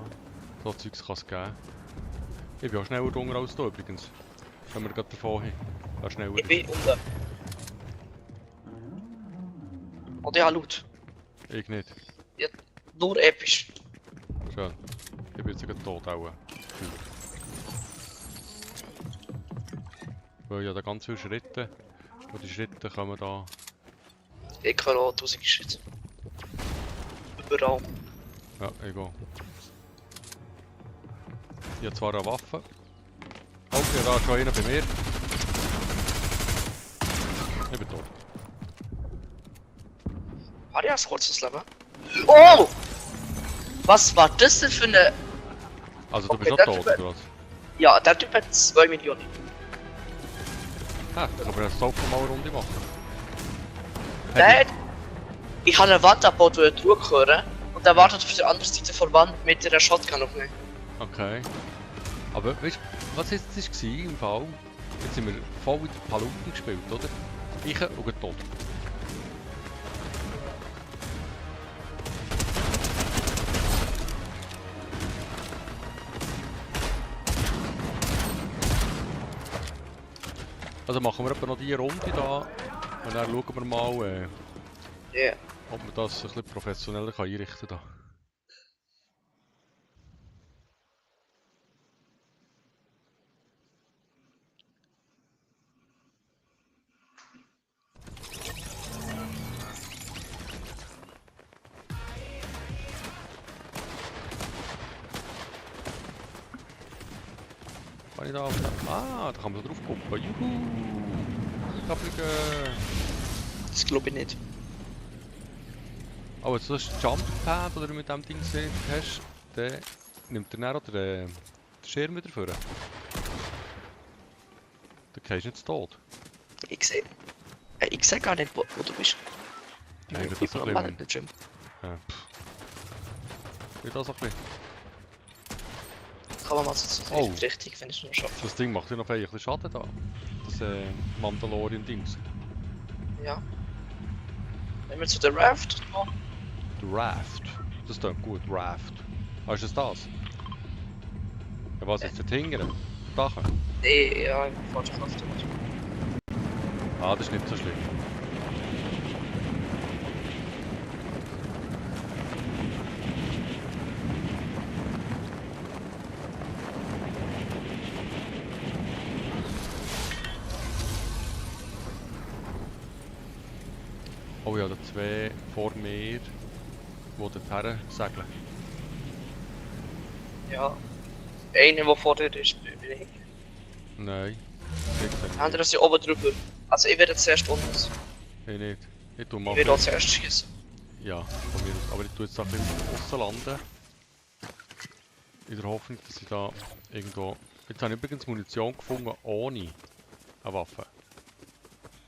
so Zeugs kann es geben. Ich bin auch schneller drunter als du übrigens. Wenn wir gerade davon haben. Wer schneller Ich ist. bin unten. Und ja, laut. Ich nicht. Nur episch. Schön. Ich bin jetzt gerade tot auch. Weil ja da ganz viele Schritte. Und die Schritte kommen da. Ich kann auch 1000 Schritte. Überall. Ja, egal. Ich habe zwar eine Waffe. Okay, da ist schon einer bei mir. Ich bin tot. Hat ja ein kurzes Leben. Oh! Was war das denn für eine... Also du Okay, bist auch das tot, ist- oder was? Ja, der Typ hat 2 Millionen. Ah, dann können wir eine Soap mal eine Runde machen. Der hat... Ich habe eine Wand abgebaut, die ich durchgehöre. Und der wartet auf der anderen Seite der Wand mit der Shotgun auf mich. Okay. Aber weißt du, was jetzt war im Fall? Jetzt sind wir voll in der Paluten gespielt, oder? Ich und tot. Also machen wir etwa noch diese Runde da und dann schauen wir mal, Ja. ob man das ein bisschen professioneller kann einrichten kann. Kann ich da auf den... Ah, da kann man so drauf gucken. Juhu! Da fliegen! Das glaube ich nicht. Aber so das Jumppad, oder du mit dem Ding gesehen hast, der nimmt er dann auch den Schirm wieder vor. Dann gehst du nicht zu tot. Ich sehe... Ich sehe gar nicht, wo du bist. Nein, das Ich ist so bin ein am bisschen... Bildschirm. Ja, wie das so ein bisschen. Kann man mal so Oh. richtig, wenn ich es nur schaffe. Das Ding macht ja noch ein bisschen Schaden da. Das Mandalorian-Dings. Ja. Wenn wir zu der Raft kommen. Der Raft. Das ist doch gut, Raft. Ah, ist es das? Ja, was jetzt dort hinten? Dach? Nee, ja, falsche Kraft. Ah, das ist nicht so schlimm. Oh ja, da zwei vor mir, die dorthin segeln. Ja. Einer, der vor dir ist, bin ich. Nein, ich sehe Der andere ist ja oben drüber. Also ich werde zuerst unten. Ich nicht. Ich tue Ich mal... werde auch zuerst schießen. Ja, von mir aus. Aber ich tue jetzt da ein bisschen aussen landen. In der Hoffnung, dass ich da irgendwo... Jetzt habe ich übrigens Munition gefunden ohne eine Waffe.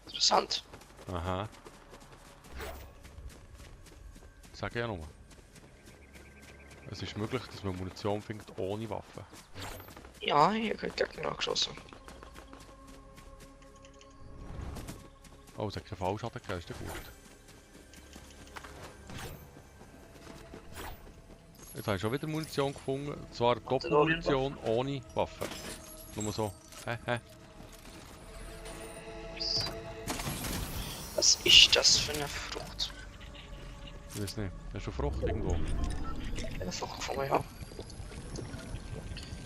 Interessant. Aha. Sag ja nur. Es ist möglich, dass man Munition findet ohne Waffe. Ja, hier kriegt der Gegner angeschossen. Oh, es hat keinen Fallschaden gegeben, ist ja gut. Jetzt habe ich schon wieder Munition gefunden. Und zwar Doppelmunition ohne Waffe. Nur so. Hä? Was ist das für eine Frucht? Ich weiß nicht. Hast du Frucht irgendwo? Eine Frucht gefunden, ja.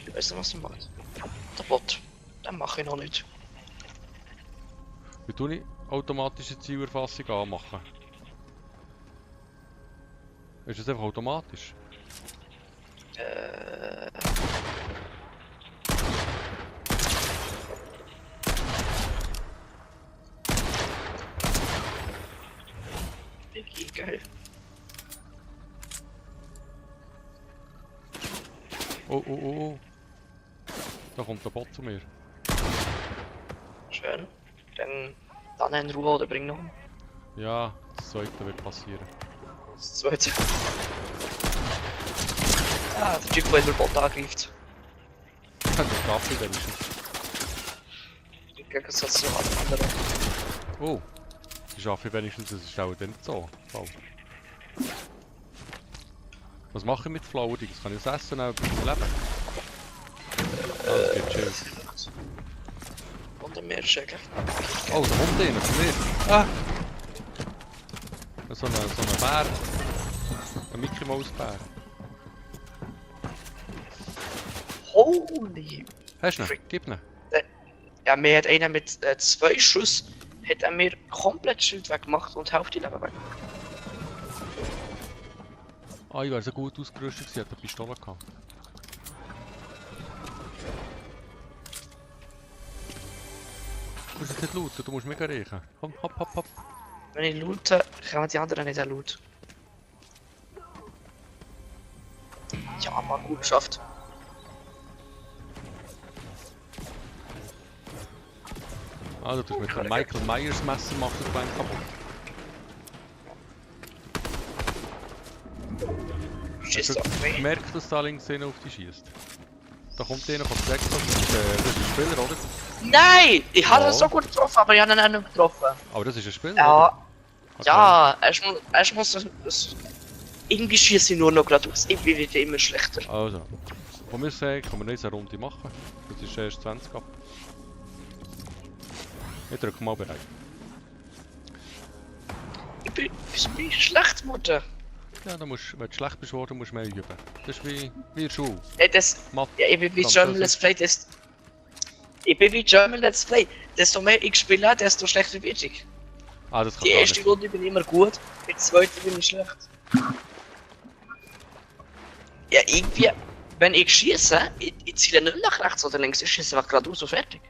Ich weiß nicht, was du machst. Der Bot. Den mache ich noch nicht. Wie tue ich automatische Zielerfassung anmachen? Ist das einfach automatisch? Biggie, geil. Oh, oh, oh, oh. Da kommt der Bot zu mir. Schön. Dann in Ruhe oder bring noch. Ja, das zweite wird passieren. Das zweite. Ah, der Typ, der den Bot angreift. Der Kaffee wenigstens. Im Gegensatz zu allen anderen. Oh, die Schaffe wenigstens, das ist auch dann so. Wow. Was mache ich mit Flower-Dings? Kann ich das essen auch bei meinem Leben? Ah, das geht chill. Und der Meer ist eigentlich Oh, da kommt einer zu mir. Ah! So ein Bär. Ein Mickey Mouse Bär. Holy! Hast du ihn? Gib ihn. Ja, mir hat einer mit 2 Schuss hat er mir komplett Schild weggemacht und Hälfte Leben weg. Ah, ich wäre so gut ausgerüstet gewesen, hätte eine Pistole gehabt. Du musst jetzt nicht looten, du musst mega riechen. Komm, hopp, hopp, hopp. Wenn ich loote, kommen die anderen nicht loot. Ja, mal gut geschafft. Ah, du tust mit dem Michael Myers Messer machst du das Bein kaputt. Schießt Hast auf du mich. gemerkt, dass da links einer auf dich schießt? Da kommt einer von Texas, das ist ein Spieler, oder? Nein! Ich habe Ja. ihn so gut getroffen, aber ich habe ihn auch nicht getroffen. Aber das ist ein Spieler, Ja, oder? Okay. ja, erst muss das. Irgendwie schieße ich nur noch geradeaus. Irgendwie wird er immer schlechter. Also, von mir sagen, kann man nicht eine Runde machen. Das ist erst 20 ab. Ich drücke mal bereit. Wieso bin ich schlecht, Mutter? Ja, dann musst, wenn du schlecht bist worden, musst du mehr üben. Das ist wie in der Schule. Ey, das. Mathe. Ja, ich bin wie Französisch. German Let's Play, ich bin wie German Let's Play. Desto mehr ich spiele, desto schlechter wird ich. Ah, das kann Die gar erste nicht. Runde bin ich immer gut, die zweite bin ich schlecht. Ja, irgendwie, wenn ich schieße, ich ziele nicht nach rechts oder links, ich schieße einfach geradeaus und fertig.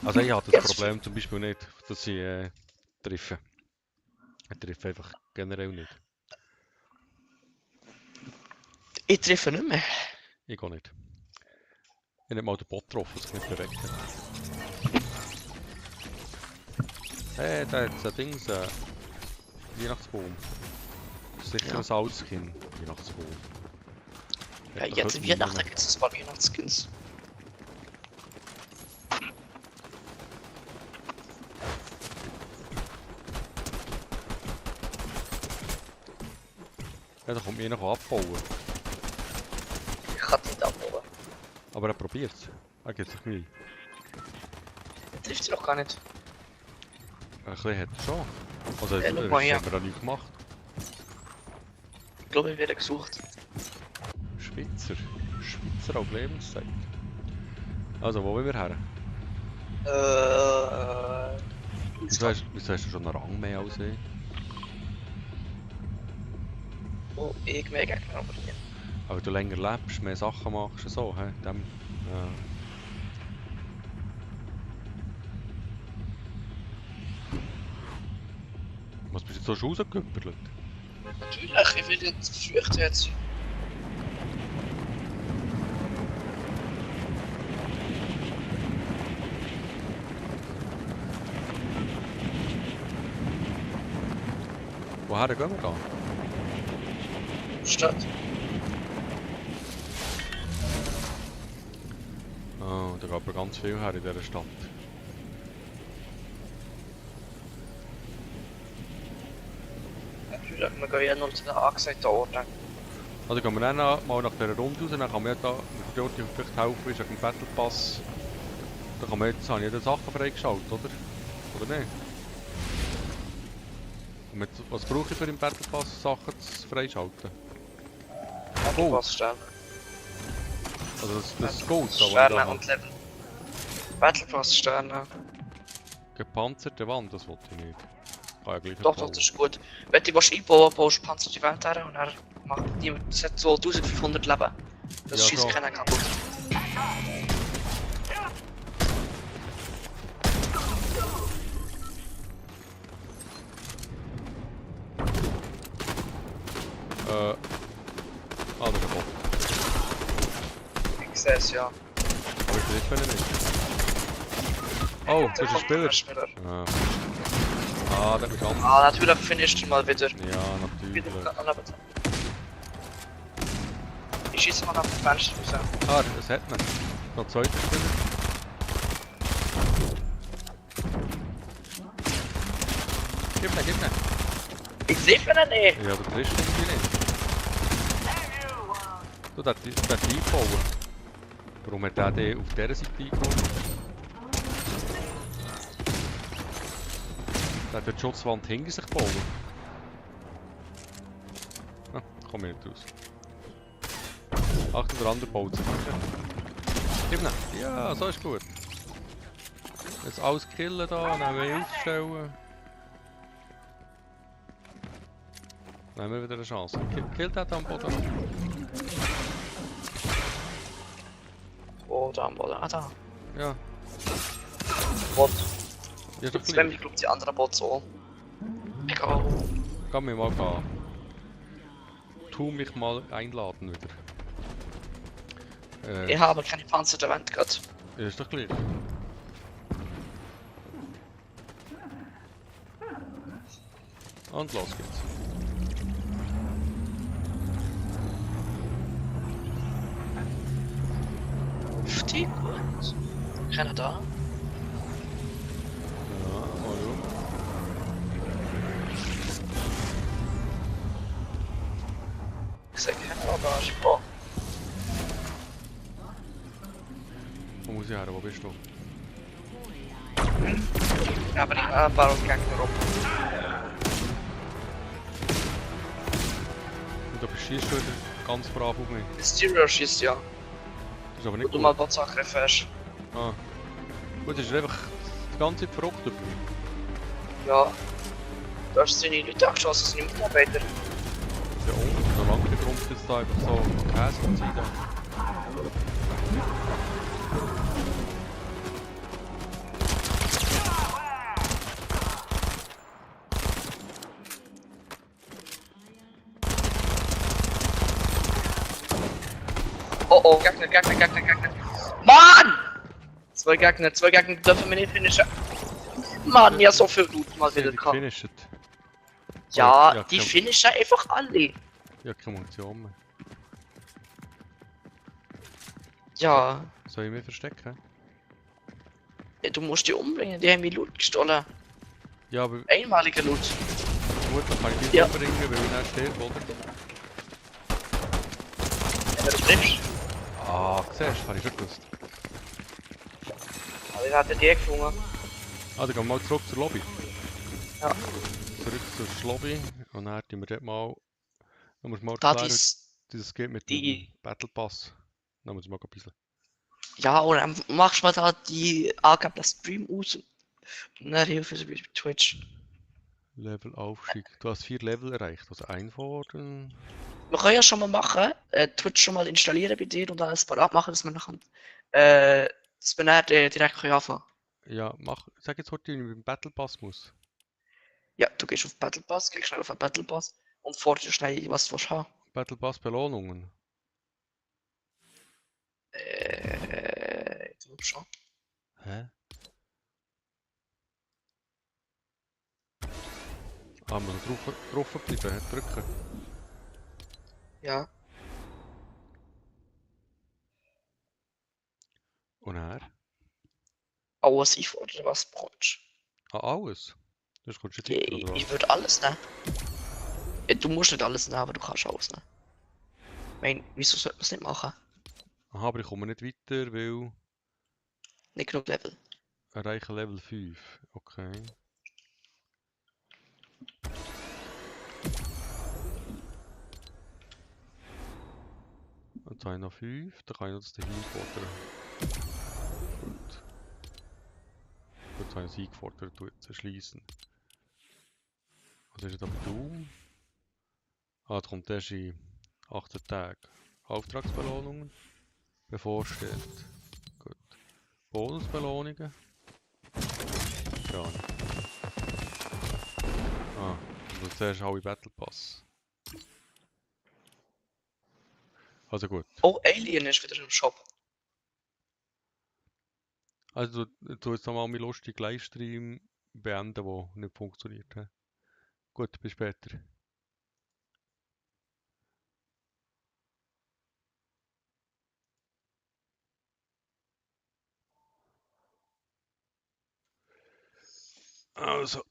Also ich habe das Problem zum Beispiel nicht, dass ich treffe. Ich treffe einfach generell nicht. Ich treffe nicht mehr. Ich gehe nicht. Ich habe nicht mal den Bot getroffen, der sich nicht bewegt hat. Hey, da hat es ein Dings, Weihnachtsbaum. Sicher Ja. ein Salzkin, Weihnachtsbaum. Ja, Hat doch jetzt heute in Weihnachten niemand. gibt es ein paar Weihnachtsskins. Ja, da kommt mir noch abbauen. Ich kann nicht abbauen. Aber er probiert es. Er gibt sich Mühe. Er trifft sie doch gar nicht. Ein bisschen hat er schon. Also Ja, das schau mal her. haben wir auch nicht gemacht. Ich glaube, ich werde gesucht. Schweizer auf Lebenszeit. Also, wo wollen wir her? Wieso hast du schon einen Rang mehr als ich? Oh, ich mehr Gegner, aber nicht. Aber du länger lebst, mehr Sachen machst, so, hä? Dem, ja. Was bist du jetzt so rausgeküppelt? Natürlich, ich will jetzt verflucht jetzt. Woher gehen wir da? Stadt. Oh, da geht aber ganz viel her in dieser Stadt. Natürlich, wir gehen ja noch zu den angesagten Orten. Also gehen wir dann mal nach dieser Runde raus, dann kann man ja da, wenn dort vielleicht helfen ist, wegen dem Battle Pass. Da kann man jetzt, habe ich ja Sachen freigeschaltet, oder? Oder nicht? Und was brauche ich für den Battle Pass, Sachen zu freischalten? Oh. Was Sterne. Also das Gold, da, was ich Sterne da und habe. Level. Battle Pass Sterne. Gepanzerte Wand, das wollte ich nicht. Kann ja gleich Doch, bauen. das ist gut. Wenn du was einbauen baust du Panzer die Welt her und er macht die, das hat so 1500 Leben. Das Ja, schießt schon. keiner kaputt. Ah, das ist ein Bot. Ich sehe es, ja. Aber ich treffe ihn nicht. Oh, das ist ein Spieler. Ah, der hat mich an. Ah, natürlich finisht ihn mal wieder. Ja, natürlich. Wieder anleben. Ich schieße mal auf das Fenster raus. Ah, das hat man. Noch ein zweiter Spieler. Gib ihn, gib ihn. Ich sehe ihn nicht! Ja, du triffst ihn irgendwie nicht. Du, der hat eingebaut. Warum hat der den auf dieser Seite eingebaut? Der hat die Schutzwand hinter sich gebaut. Ah, komm ich nicht raus. Achtung, der andere baut sich. Gib ihn. Ja, so ist gut. Jetzt alles killen da, dann wieder aufstellen. Dann haben wir wieder eine Chance. Killt den am Boden. Oh, da am Boden. Ah, da. Ja. Bot. Ja, ist doch Jetzt werden gleich. wir, glaube ich, die anderen Bots an. Egal. Kann mich mal gehen. Tu mich mal einladen wieder. Ich habe keine panzerte Wand gehabt. Ja, ist doch gleich. Und los geht's. Steht gut. Keiner da. Ja, mal schauen. Ich sehe keinen Bagage. Oh. Wo muss ich her? Wo bist du? Ja, aber ich habe ein paar Gegner rum. Und du beschießt schon wieder ganz brav auf mich. Mysterio schießt ja. Das ist aber Wo nicht du gut. mal Bots angegriffen hast. Ah. Gut, das ist einfach die ganze Zeit verrückt über mich. Ja. Du hast seine Leute angeschossen, seine Mitarbeiter. Ja, und so lange der Grund jetzt da einfach so Käse und Zeit da. Oh oh, Gegner. Mann! Zwei Gegner dürfen wir nicht finishen. Mann, ja, so viel Loot mal wieder gehabt. Finished. Ja, Ja, die komm. finishen einfach alle. Ja, keine Munition mehr. Ja, Soll ich mich verstecken? du musst die umbringen, die haben mir Loot gestohlen. Ja, aber Einmaliger Loot. vermutlich kann ich dich Ja. umbringen, weil ich nicht sterbe, oder? Wenn du triffst. Ah, siehst du, habe ich schon gewusst. Aber ich hatte die gefunden. Ah, dann gehen wir mal zurück zur Lobby. Ja. Zurück zur Lobby. Und dann tun wir dort mal... Dann muss mal Da erklären, wie das geht mit die- dem Battle Pass. Dann muss ich mal ein bisschen... Ja, oder dann machst du mal da die angegebenen Stream aus. Und dann hilft es bei Twitch. Level Aufstieg. Du hast 4 Level erreicht. Also einfordern. Wir können ja schon mal machen, Twitch schon mal installieren bei dir und alles parat machen, dass wir nachher, dass wir dann direkt können anfangen. Ja, mach... Sag jetzt heute, wie ich mit dem Battle Pass muss. Ja, du gehst auf Battle Pass, gehst schnell auf den Battle Pass und forderst schnell, was du willst haben. Battle Pass Belohnungen. Ich glaube schon. Hä? Ah, muss man drauf bleiben, drücken. Ja. Und er? Alles einfordern, was du bekommst. Ah, alles? Das kommst du nicht weiter, oder was? Ich würde alles nehmen. Ja, du musst nicht alles nehmen, aber du kannst alles nehmen. Ich meine, wieso sollte man es nicht machen? Aha, aber ich komme nicht weiter, weil... Nicht genug Level. Erreichen Level 5. Okay. Jetzt habe ich noch 5, dann kann ich noch das dahin fordern. Gut. Jetzt habe ich das eingefordert, du jetzt schließen. Was ist jetzt aber Doom? Ah, das kommt erst in 18 Tagen. Auftragsbelohnungen. Bevorsteht. Gut. Bonusbelohnungen. Ja. Ah, also zuerst habe ich Battle Pass. Also gut. Oh, Alien ist wieder im Shop. Also du jetzt nochmal meinen lustigen Livestream beenden, der nicht funktioniert. He? Gut, bis später. Also.